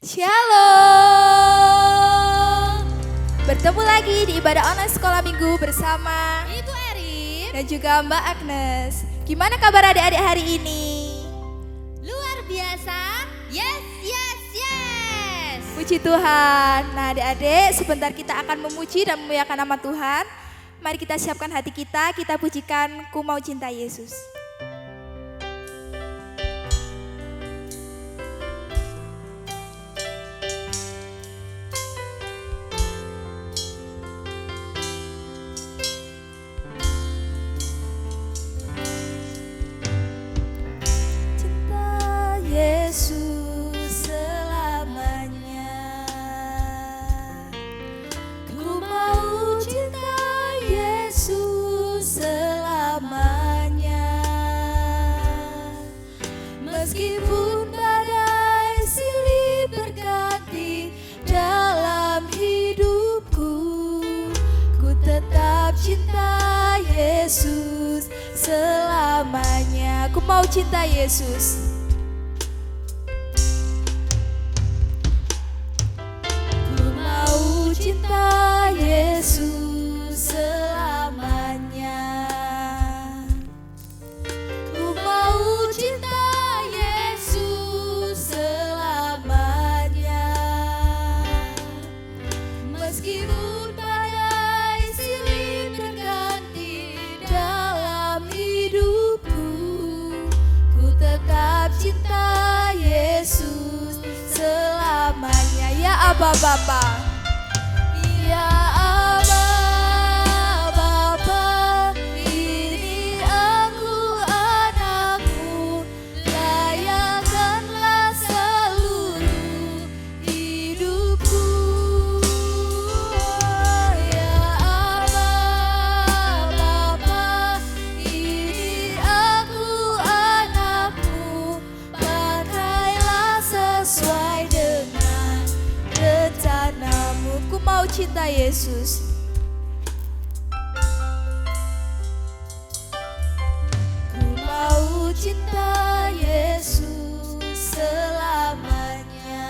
Shalom. Bertemu lagi di ibadah online sekolah minggu bersama Ibu Erin dan juga Mbak Agnes. Gimana kabar adik-adik hari ini? luar biasa. Yes, yes, yes. Puji Tuhan. Nah adik-adik, sebentar kita akan memuji dan memuliakan nama Tuhan. Mari kita siapkan hati kita pujikan Ku Mau Cinta Yesus. Yesus selamanya, ku mau cinta Yesus selamanya. Meskipun badai silih berganti dalam hidupku, ku tetap cinta Yesus selamanya. Ku mau cinta Yesus. Cinta Yesus selamanya. Ku mau cinta Yesus selamanya. Meskipun badai silih berganti dalam hidupku, ku tetap cinta Yesus selamanya. Ya Aba Bapa. Ya Aba, Bapa, ini aku anakmu, layakkanlah seluruh hidupku. Ya Aba, Bapa, ini aku anakmu, pakailah sesuai dengan rencanamu. Ku mau cinta Yesus. Ku mau cinta Yesus selamanya.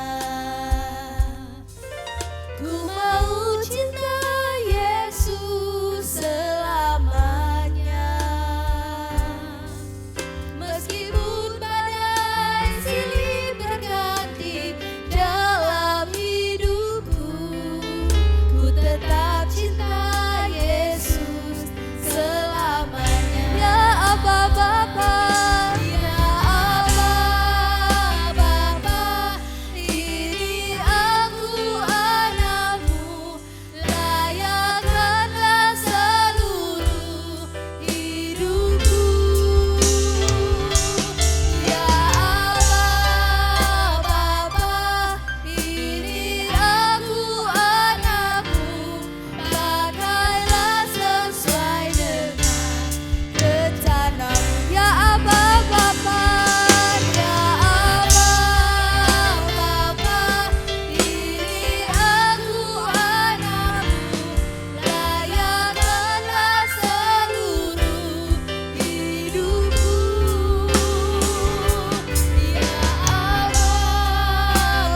Ku mau cinta Yesus selamanya. Meskipun badai silih berganti dalam tetap cinta Yesus selamanya. Ya Aba Bapa, ya Aba Bapa, ini aku anakmu, layakkanlah seluruh hidupku. Ya Aba Bapa, ini aku anakmu, pakailah sesuai dengan rencanamu. Ya Aba Bapa, ya Aba Bapa, ini aku anakmu, layakkanlah seluruh hidupku. Ya Aba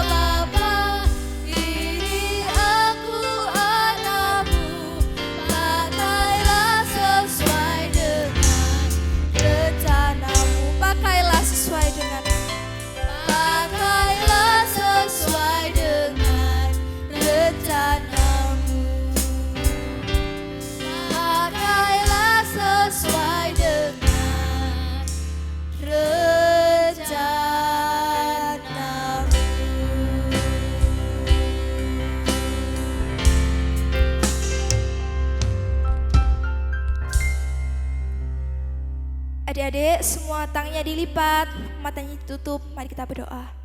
Bapa, ini aku anakmu, pakailah sesuai dengan rencanamu. Pakailah sesuai dengan rencanamu. Pakailah sesuai dengan rencanamu. Adik-adik, semua tangannya dilipat, matanya ditutup, mari kita berdoa.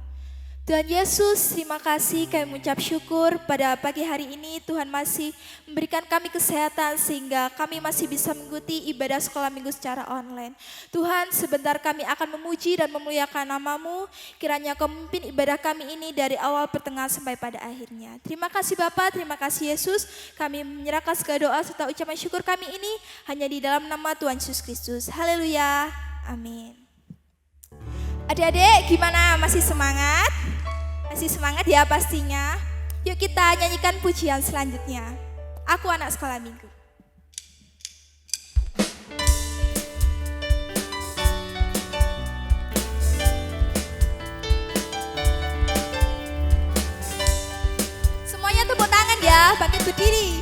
Tuhan Yesus, terima kasih, kami mengucap syukur pada pagi hari ini Tuhan masih memberikan kami kesehatan sehingga kami masih bisa mengikuti ibadah sekolah minggu secara online. Tuhan, sebentar kami akan memuji dan memuliakan nama-Mu, kiranya Kau memimpin ibadah kami ini dari awal pertengahan sampai pada akhirnya. Terima kasih Bapa, terima kasih Yesus, kami menyerahkan segala doa serta ucapan syukur kami ini hanya di dalam nama Tuhan Yesus Kristus. Haleluya, amin. Adik-adik, gimana? Masih semangat? Masih semangat ya pastinya. Yuk kita nyanyikan pujian selanjutnya. Aku anak sekolah minggu. Semuanya tepuk tangan ya, bangkit berdiri.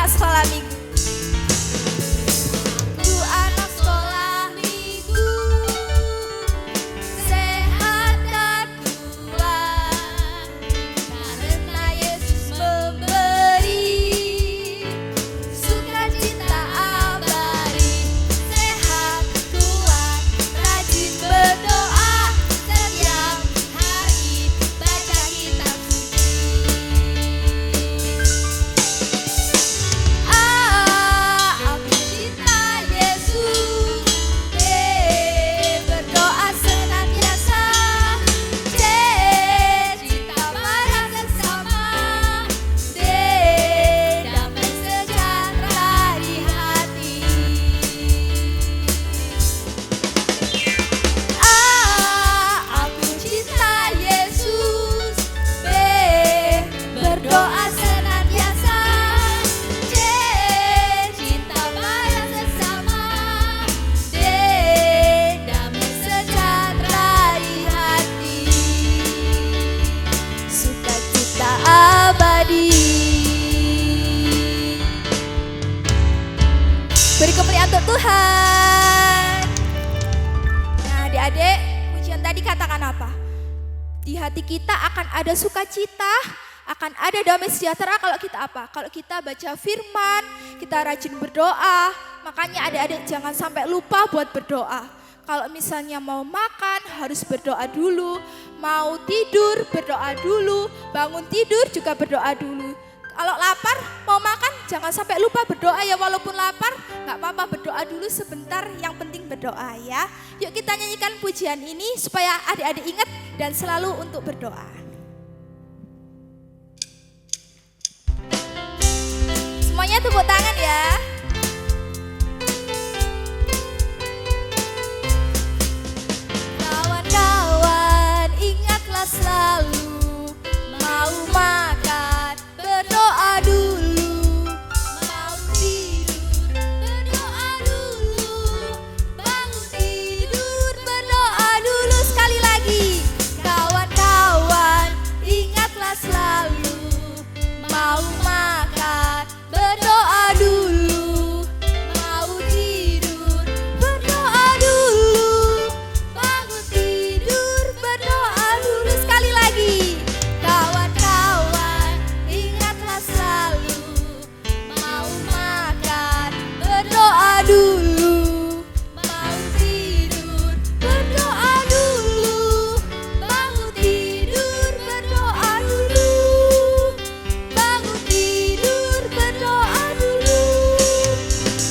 Sekolah minggu. Aku anak sekolah minggu, sehat dan kuat, karena Yesus memberi sukacita abadi. Sehat, kuat, rajin berdoa setiap hari, baca kitab suci. Beri kemuliaan untuk Tuhan. Nah adik-adik, pujian tadi katakan apa? Di hati kita akan ada sukacita, akan ada damai sejahtera kalau kita apa? Kalau kita baca firman, kita rajin berdoa. Makanya adik-adik jangan sampai lupa buat berdoa. Kalau misalnya mau makan harus berdoa dulu, mau tidur berdoa dulu, bangun tidur juga berdoa dulu. Kalau lapar, mau makan, jangan sampai lupa berdoa ya, walaupun lapar, gak apa-apa berdoa dulu sebentar, yang penting berdoa ya. Yuk kita nyanyikan pujian ini supaya adik-adik ingat dan selalu untuk berdoa. Semuanya tepuk tangan ya. Kawan-kawan, ingatlah selalu mau makan, berdoa dulu, mau tidur, berdoa dulu, bangun tidur, berdoa dulu. Sekali lagi, kawan-kawan, ingatlah selalu mau makan, berdoa dulu, mau tidur, berdoa dulu, bangun tidur, berdoa dulu. Sekali lagi, kawan-kawan, ingatlah selalu mau makan, berdoa dulu, mau tidur, berdoa dulu, bangun tidur, berdoa dulu, bangun tidur, berdoa dulu,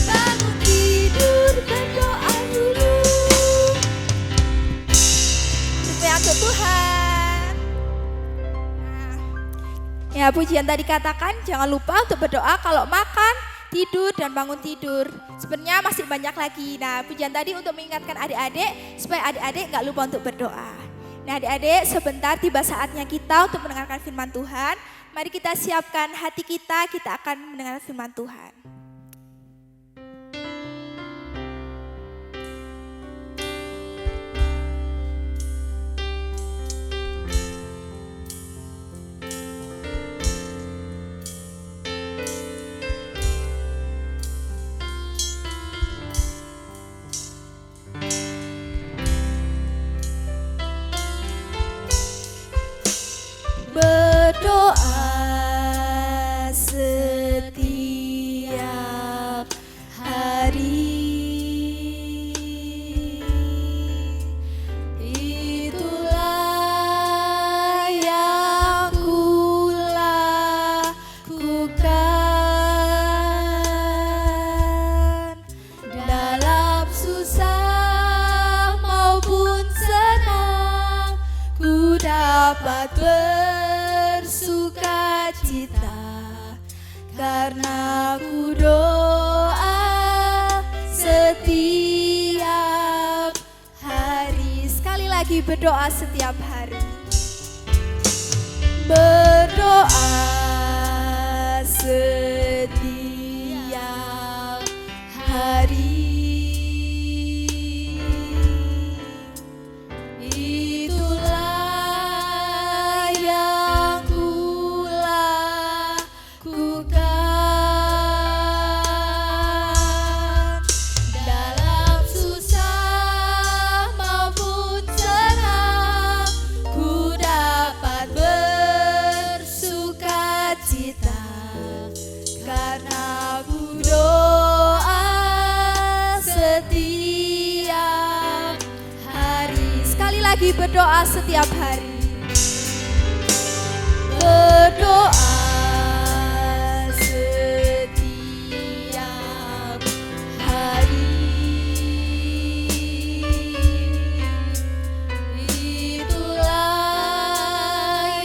bangun tidur, berdoa dulu. Supaya untuk Tuhan. Ya, pujian tadi katakan jangan lupa untuk berdoa kalau makan, tidur, dan bangun tidur. Sebenarnya masih banyak lagi. Nah, pujian tadi untuk mengingatkan adik-adik supaya adik-adik gak lupa untuk berdoa. Nah, adik-adik, sebentar tiba saatnya kita untuk mendengarkan firman Tuhan. Mari kita siapkan hati kita akan mendengar firman Tuhan. dapat bersuka cita, karena ku doa setiap hari. Sekali lagi berdoa setiap hari. Berdoa setiap hari. Itulah yang ku lakukan dalam susah maupun senang. Ku dapat bersuka cita, karena ku doa setiap hari. Sekali lagi berdoa setiap hari. Berdoa setiap hari. Itulah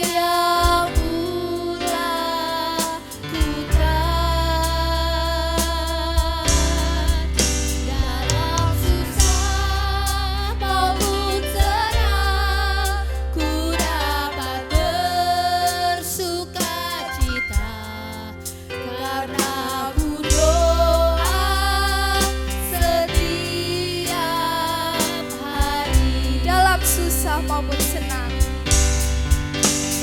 yang ku lakukan dalam susah maupun senang. Ku dapat bersuka cita, karena ku doa setiap hari. Dalam susah maupun senang,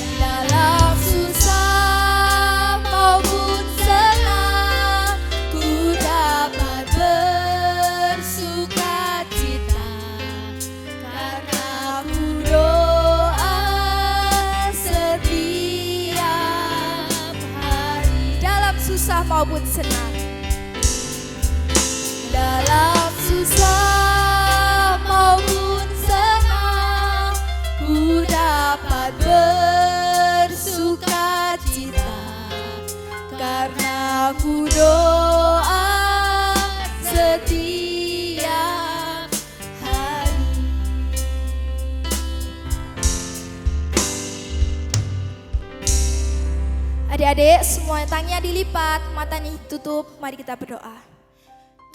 dalam susah maupun senang, ku dapat bersuka cita, karena ku doa setiap hari. Dalam susah maupun senang, dalam susah maupun senang, ku dapat bersuka cita, karena ku doa setiap hari. Adik-adik, semua tangannya dilipat, matanya ditutup, mari kita berdoa.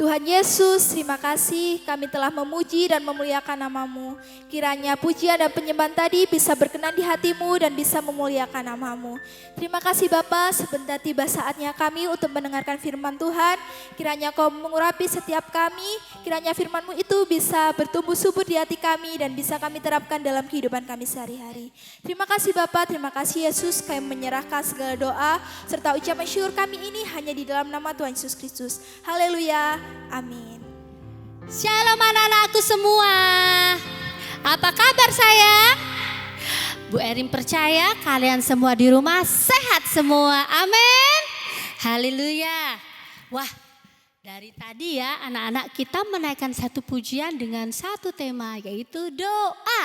Tuhan Yesus, terima kasih kami telah memuji dan memuliakan nama-Mu. Kiranya pujian dan penyembahan tadi bisa berkenan di hati-Mu dan bisa memuliakan nama-Mu. Terima kasih Bapa, sebentar tiba saatnya kami untuk mendengarkan firman Tuhan. Kiranya Kau mengurapi setiap kami, kiranya firman-Mu itu bisa bertumbuh subur di hati kami dan bisa kami terapkan dalam kehidupan kami sehari-hari. Terima kasih Bapa, terima kasih Yesus, kami menyerahkan segala doa serta ucapan syukur kami ini hanya di dalam nama Tuhan Yesus Kristus. Haleluya. Amin. Shalom anak-anakku semua. Apa kabar sayang? Bu Erin percaya kalian semua di rumah sehat semua. Amin. Haleluya. Wah, dari tadi ya anak-anak kita menaikkan satu pujian dengan satu tema, yaitu doa.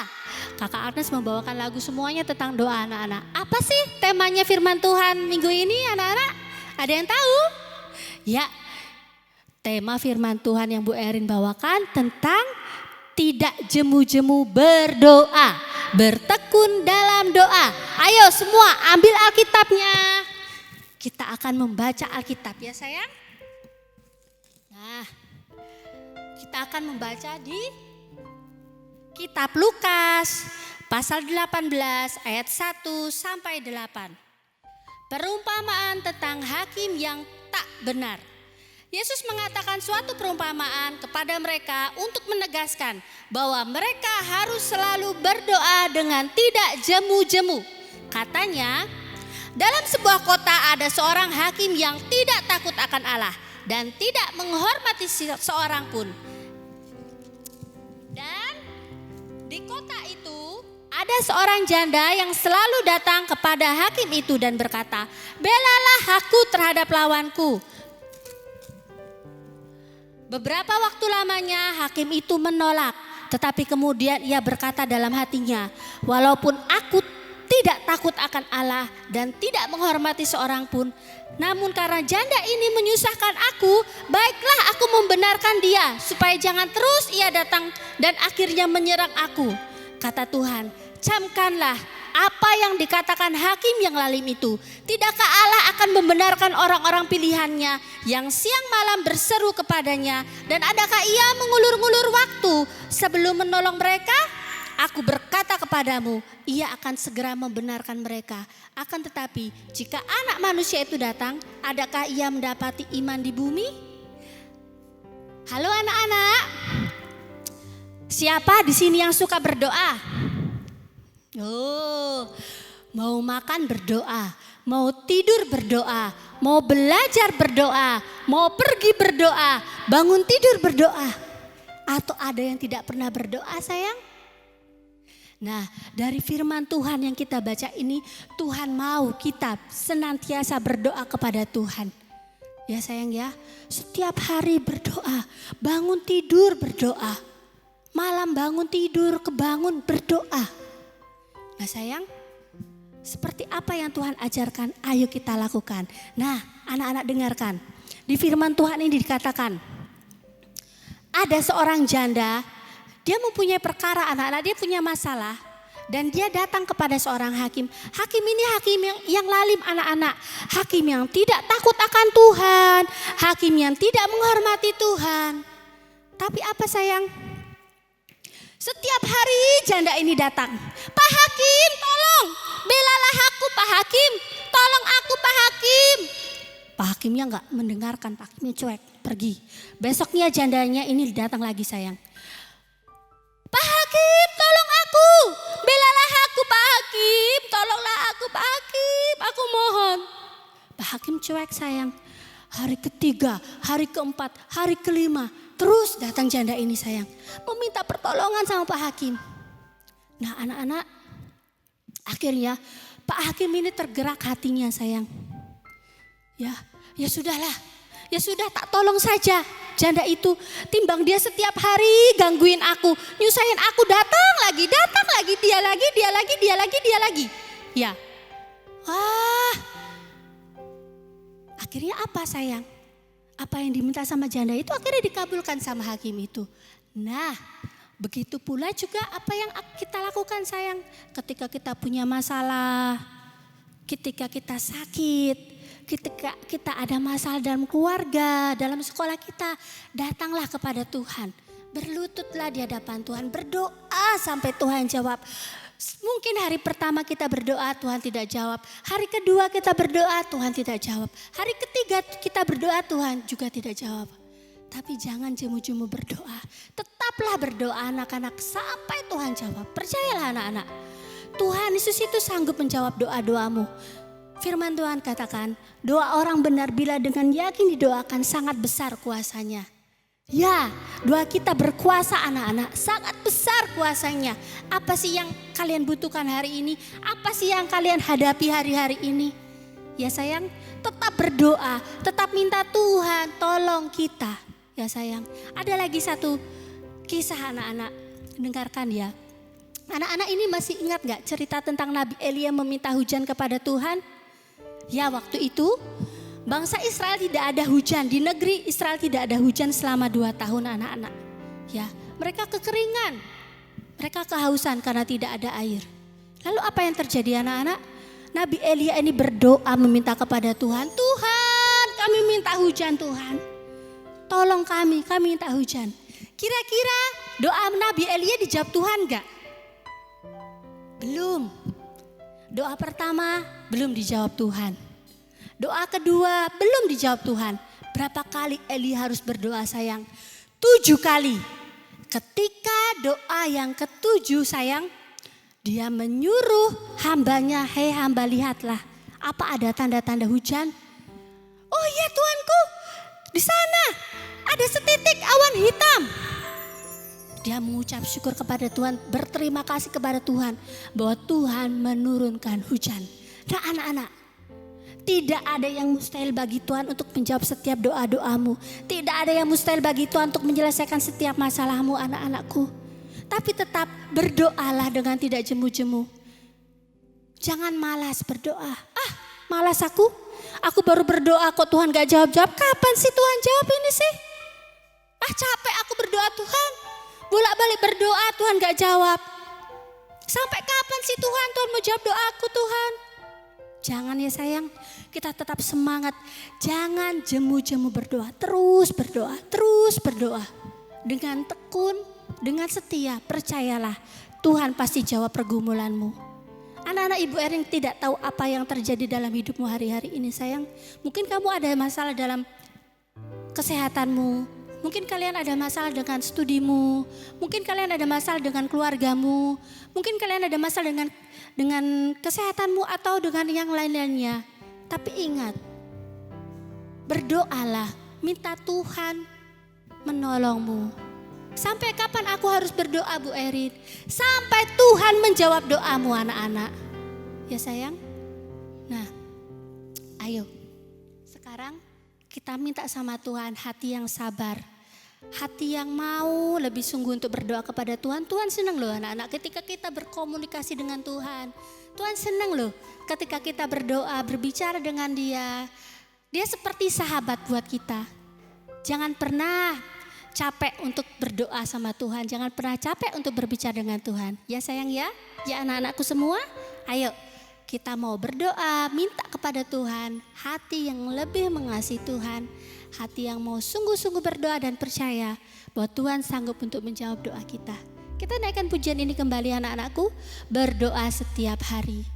Kakak Agnes membawakan lagu semuanya tentang doa anak-anak. Apa sih temanya firman Tuhan minggu ini anak-anak? Ada yang tahu? Ya, tema firman Tuhan yang Bu Erin bawakan tentang tidak jemu-jemu berdoa, bertekun dalam doa. Ayo semua ambil Alkitabnya. Kita akan membaca Alkitab ya sayang. Nah, kita akan membaca di kitab Lukas pasal 18 ayat 1 sampai 8. Perumpamaan tentang hakim yang tak benar. Yesus mengatakan suatu perumpamaan kepada mereka untuk menegaskan bahwa mereka harus selalu berdoa dengan tidak jemu-jemu. Katanya, dalam sebuah kota ada seorang hakim yang tidak takut akan Allah dan tidak menghormati seorang pun. Dan di kota itu ada seorang janda yang selalu datang kepada hakim itu dan berkata, "Belalah aku terhadap lawanku." Beberapa waktu lamanya hakim itu menolak, tetapi kemudian ia berkata dalam hatinya, "Walaupun aku tidak takut akan Allah dan tidak menghormati seorang pun, namun karena janda ini menyusahkan aku, baiklah aku membenarkan dia supaya jangan terus ia datang dan akhirnya menyerang aku." Kata Tuhan, "Camkanlah apa yang dikatakan hakim yang lalim itu? Tidakkah Allah akan membenarkan orang-orang pilihannya yang siang malam berseru kepadanya? Dan adakah ia mengulur-ngulur waktu sebelum menolong mereka? Aku berkata kepadamu, ia akan segera membenarkan mereka. Akan tetapi jika anak manusia itu datang, adakah ia mendapati iman di bumi? Halo anak-anak, siapa di sini yang suka berdoa? Oh, mau makan berdoa, mau tidur berdoa, mau belajar berdoa, mau pergi berdoa, bangun tidur berdoa. Atau ada yang tidak pernah berdoa sayang? Nah, dari firman Tuhan yang kita baca ini, Tuhan mau kita senantiasa berdoa kepada Tuhan. Ya sayang ya, setiap hari berdoa, bangun tidur berdoa, malam bangun tidur, kebangun berdoa. Nah sayang, seperti apa yang Tuhan ajarkan, ayo kita lakukan. Nah anak-anak dengarkan, di firman Tuhan ini dikatakan, ada seorang janda, dia mempunyai perkara anak-anak, dia punya masalah. Dan dia datang kepada seorang hakim. Hakim ini hakim yang lalim anak-anak. Hakim yang tidak takut akan Tuhan. Hakim yang tidak menghormati Tuhan. Tapi apa sayang? Setiap hari janda ini datang. Pak Hakim tolong, belalah aku Pak Hakim. Tolong aku Pak Hakim. Pak Hakimnya enggak mendengarkan, Pak Hakimnya cuek, pergi. Besoknya jandanya ini datang lagi sayang. Pak Hakim tolong aku, belalah aku Pak Hakim, tolonglah aku Pak Hakim, aku mohon. Pak Hakim cuek sayang. Hari ketiga, hari keempat, hari kelima, terus datang janda ini sayang, meminta pertolongan sama Pak Hakim. Nah anak-anak, akhirnya Pak Hakim ini tergerak hatinya sayang. Ya sudahlah, ya sudah tak tolong saja janda itu. Timbang dia setiap hari gangguin aku, nyusahin aku, datang lagi, dia lagi. Ya, wah, akhirnya apa sayang? Apa yang diminta sama janda itu akhirnya dikabulkan sama hakim itu. Nah, begitu pula juga apa yang kita lakukan sayang. Ketika kita punya masalah, ketika kita sakit, ketika kita ada masalah dalam keluarga, dalam sekolah kita, datanglah kepada Tuhan. Berlututlah di hadapan Tuhan, berdoa sampai Tuhan jawab. Mungkin hari pertama kita berdoa, Tuhan tidak jawab. Hari kedua kita berdoa, Tuhan tidak jawab. Hari ketiga kita berdoa, Tuhan juga tidak jawab. Tapi jangan jemu-jemu berdoa. Tetaplah berdoa anak-anak sampai Tuhan jawab. Percayalah anak-anak. Tuhan Yesus itu sanggup menjawab doa-doamu. Firman Tuhan katakan, doa orang benar bila dengan yakin didoakan sangat besar kuasanya. Ya, doa kita berkuasa anak-anak, sangat besar kuasanya. Apa sih yang kalian butuhkan hari ini? Apa sih yang kalian hadapi hari-hari ini? Ya sayang, tetap berdoa, tetap minta Tuhan tolong kita. Ya sayang, ada lagi satu kisah anak-anak, dengarkan ya. Anak-anak ini masih ingat gak cerita tentang Nabi Elia meminta hujan kepada Tuhan? Ya waktu itu bangsa Israel tidak ada hujan, di negeri Israel tidak ada hujan selama 2 tahun anak-anak. Ya, mereka kekeringan, mereka kehausan karena tidak ada air. Lalu apa yang terjadi anak-anak? Nabi Elia ini berdoa meminta kepada Tuhan, Tuhan kami minta hujan Tuhan. Tolong kami minta hujan. Kira-kira doa Nabi Elia dijawab Tuhan gak? Belum. Doa pertama belum dijawab Tuhan. Doa kedua belum dijawab Tuhan. Berapa kali Eli harus berdoa sayang? 7 kali. Ketika doa yang ke-7 sayang, dia menyuruh hambanya, hei hamba lihatlah, apa ada tanda-tanda hujan? Oh iya Tuanku, di sana ada setitik awan hitam. Dia mengucap syukur kepada Tuhan, berterima kasih kepada Tuhan bahwa Tuhan menurunkan hujan. Nah anak-anak, tidak ada yang mustahil bagi Tuhan untuk menjawab setiap doa-doamu. Tidak ada yang mustahil bagi Tuhan untuk menyelesaikan setiap masalahmu anak-anakku. Tapi tetap berdoalah dengan tidak jemu-jemu. Jangan malas berdoa. Malas aku baru berdoa kok Tuhan gak jawab-jawab. Kapan sih Tuhan jawab ini sih? Capek aku berdoa Tuhan. Bolak-balik berdoa Tuhan gak jawab. Sampai kapan sih Tuhan, Tuhan mau jawab doaku Tuhan? Jangan ya sayang, kita tetap semangat. Jangan jemu-jemu berdoa, terus berdoa, terus berdoa. Dengan tekun, dengan setia, percayalah Tuhan pasti jawab pergumulanmu. Anak-anak Ibu Erin tidak tahu apa yang terjadi dalam hidupmu hari-hari ini sayang. Mungkin kamu ada masalah dalam kesehatanmu. Mungkin kalian ada masalah dengan studimu, mungkin kalian ada masalah dengan keluargamu, mungkin kalian ada masalah dengan kesehatanmu atau dengan yang lain-lainnya. Tapi ingat, berdoalah, minta Tuhan menolongmu. Sampai kapan aku harus berdoa Bu Erin? Sampai Tuhan menjawab doamu anak-anak. Ya sayang? Nah, ayo sekarang kita minta sama Tuhan hati yang sabar. Hati yang mau lebih sungguh untuk berdoa kepada Tuhan. Tuhan senang loh anak-anak ketika kita berkomunikasi dengan Tuhan. Tuhan senang loh ketika kita berdoa, berbicara dengan Dia. Dia seperti sahabat buat kita. Jangan pernah capek untuk berdoa sama Tuhan. Jangan pernah capek untuk berbicara dengan Tuhan. Ya sayang ya, ya anak-anakku semua. Ayo kita mau berdoa, minta kepada Tuhan hati yang lebih mengasihi Tuhan. Hati yang mau sungguh-sungguh berdoa dan percaya bahwa Tuhan sanggup untuk menjawab doa kita. Kita naikkan pujian ini kembali anak-anakku. Berdoa setiap hari.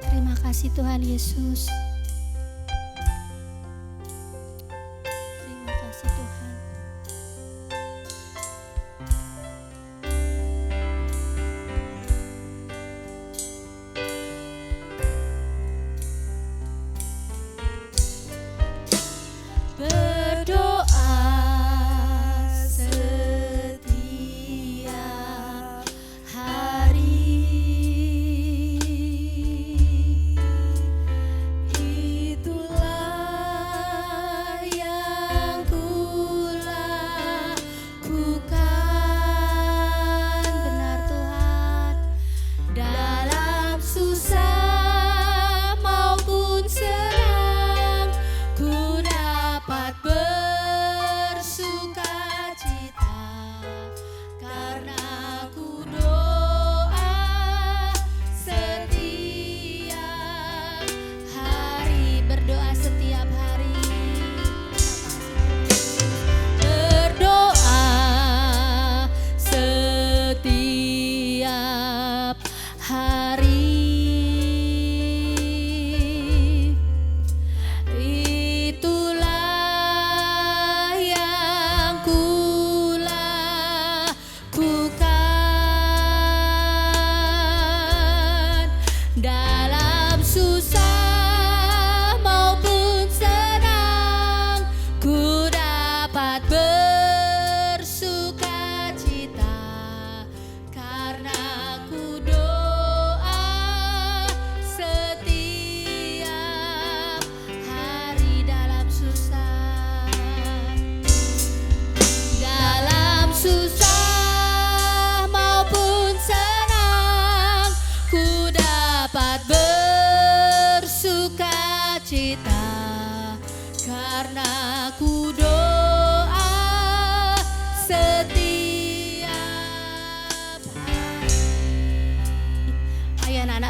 Terima kasih Tuhan Yesus. Terima kasih Tuhan.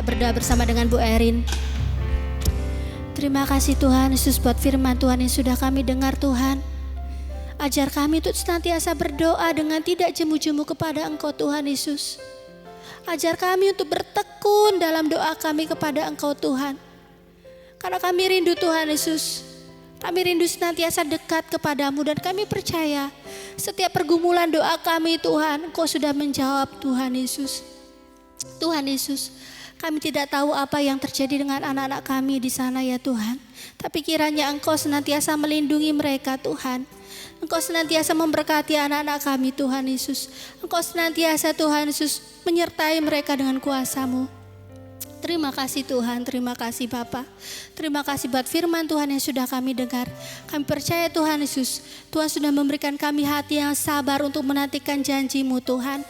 Berdoa bersama dengan Bu Erin. Terima kasih Tuhan Yesus buat firman Tuhan yang sudah kami dengar Tuhan. Ajar kami untuk senantiasa berdoa dengan tidak jemu-jemu kepada Engkau Tuhan Yesus. Ajar kami untuk bertekun dalam doa kami kepada Engkau Tuhan. Karena kami rindu Tuhan Yesus. Kami rindu senantiasa dekat kepadamu dan kami percaya setiap pergumulan doa kami Tuhan, Engkau sudah menjawab Tuhan Yesus. Tuhan Yesus, kami tidak tahu apa yang terjadi dengan anak-anak kami di sana ya Tuhan. Tapi kiranya Engkau senantiasa melindungi mereka Tuhan. Engkau senantiasa memberkati anak-anak kami Tuhan Yesus. Engkau senantiasa Tuhan Yesus menyertai mereka dengan kuasa-Mu. Terima kasih Tuhan, terima kasih Bapa. Terima kasih buat firman Tuhan yang sudah kami dengar. Kami percaya Tuhan Yesus, Tuhan sudah memberikan kami hati yang sabar untuk menantikan janji-Mu Tuhan.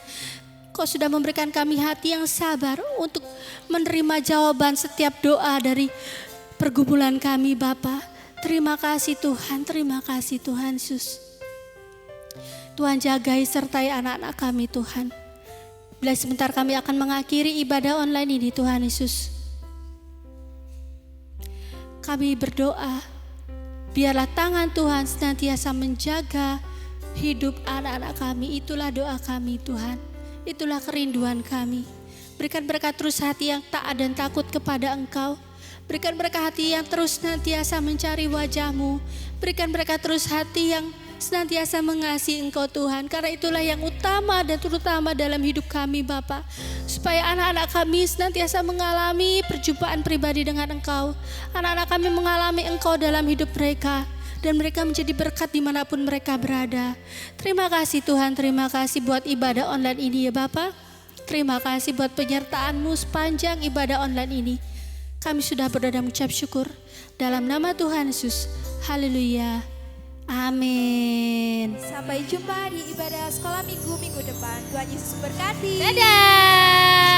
Kau sudah memberikan kami hati yang sabar untuk menerima jawaban setiap doa dari pergumulan kami Bapa. Terima kasih Tuhan Yesus. Tuhan jagai sertai anak-anak kami Tuhan. Bila sebentar kami akan mengakhiri ibadah online ini Tuhan Yesus. Kami berdoa, biarlah tangan Tuhan senantiasa menjaga hidup anak-anak kami. Itulah doa kami Tuhan. Itulah kerinduan kami. Berikan berkat terus hati yang taat dan takut kepada Engkau. Berikan berkat hati yang terus senantiasa mencari wajah-Mu. Berikan berkat terus hati yang senantiasa mengasihi Engkau Tuhan. Karena itulah yang utama dan terutama dalam hidup kami Bapa. Supaya anak-anak kami senantiasa mengalami perjumpaan pribadi dengan Engkau. Anak-anak kami mengalami Engkau dalam hidup mereka. Dan mereka menjadi berkat dimanapun mereka berada. Terima kasih Tuhan, terima kasih buat ibadah online ini ya Bapa. Terima kasih buat penyertaan-Mu sepanjang ibadah online ini. Kami sudah berdoa dan mengucap syukur. Dalam nama Tuhan Yesus. Haleluya. Amin. Sampai jumpa di ibadah sekolah minggu depan. Tuhan Yesus berkati. Dadah.